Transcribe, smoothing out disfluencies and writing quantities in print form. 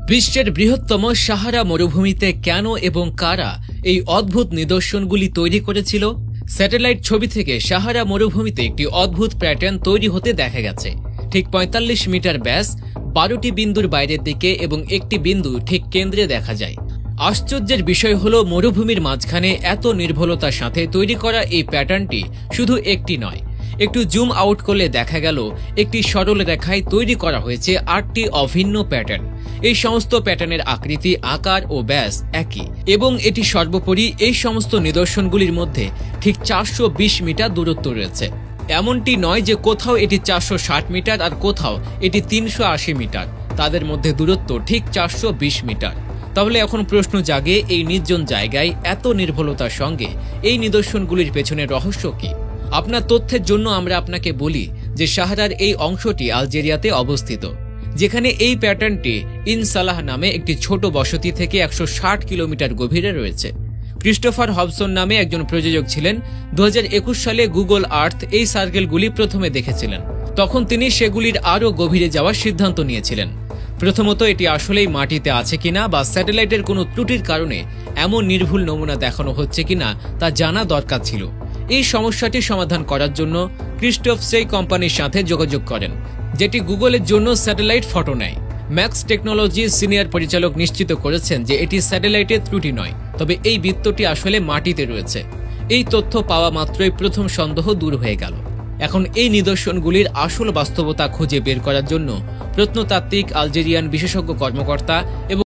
বিশ্বের বৃহত্তম সাহারা মরুভূমিতে কেন এবং কারা এই অদ্ভুত নিদর্শনগুলি তৈরি করেছিল? স্যাটেলাইট ছবি থেকে সাহারা মরুভূমিতে একটি অদ্ভুত প্যাটার্ন তৈরি হতে দেখা গেছে। ঠিক ৪৫ মিটার ব্যাস, ১২টি বিন্দুর বাইরের দিকে এবং একটি বিন্দু ঠিক কেন্দ্রে দেখা যায়। আশ্চর্যের বিষয় হলো মরুভূমির মাঝখানে এত নির্ভুলতার সাথে তৈরি করা এই প্যাটার্নটি শুধু একটি নয়। একটু জুম আউট করলে দেখা গেল একটি সরল রেখায় তৈরি করা হয়েছে ৮টি অভিন্ন প্যাটার্ন। এই সমস্ত প্যাটার্নের আকৃতি, আকার ও ব্যাস একই এবং এটি সর্বোপরি এই সমস্ত নিদর্শনগুলির মধ্যে ঠিক ৪২০ মিটার দূরত্ব রয়েছে। এমনটি নয় যে কোথাও এটি ৪৬০ মিটার আর কোথাও এটি ৩৮০ মিটার, তাদের মধ্যে দূরত্ব ঠিক ৪২০ মিটার। তাহলে এখন প্রশ্ন জাগে, এই নির্জন জায়গায় এত নির্ভুলতার সঙ্গে এই নিদর্শনগুলির পেছনে রহস্য কি? আপনার তথ্যের জন্য আমরা আপনাকে বলি যে সাহারার এই অংশটি আলজেরিয়াতে অবস্থিত, যেখানে এই প্যাটার্নটি ইনসালাহ নামে একটি ছোট বসতি থেকে ১৬০ কিলোমিটার গভীরে রয়েছে। ক্রিস্টোফার হবসন নামে একজন প্রযোজক ছিলেন। ২০২১ সালে গুগল আর্থ এই সার্কেলগুলি প্রথমে দেখেছিলেন। তখন তিনি সেগুলির আরও গভীরে যাওয়ার সিদ্ধান্ত নিয়েছিলেন। প্রথমত, এটি আসলেই মাটিতে আছে কিনা বা স্যাটেলাইটের কোনো ত্রুটির কারণে এমন নির্ভুল নমুনা দেখানো হচ্ছে কিনা তা জানা দরকার ছিল। এই সমস্যাটি সমাধান করার জন্য ক্রিস্টোফ সেই কোম্পানির সাথে যোগাযোগ করেন যেটি গুগলের জন্য স্যাটেলাইট ফটো নেয়। ম্যাক্স টেকনোলজির সিনিয়র পরিচালক নিশ্চিত করেছেন যে এটি স্যাটেলাইটের ত্রুটি নয়, তবে এই বৃত্তটি আসলে মাটিতে রয়েছে। এই তথ্য পাওয়া মাত্রই প্রথম সন্দেহ দূর হয়ে গেল। এখন এই নিদর্শনগুলির আসল বাস্তবতা খুঁজে বের করার জন্য প্রত্নতাত্ত্বিক, আলজেরিয়ান বিশেষজ্ঞ কর্মকর্তা এবং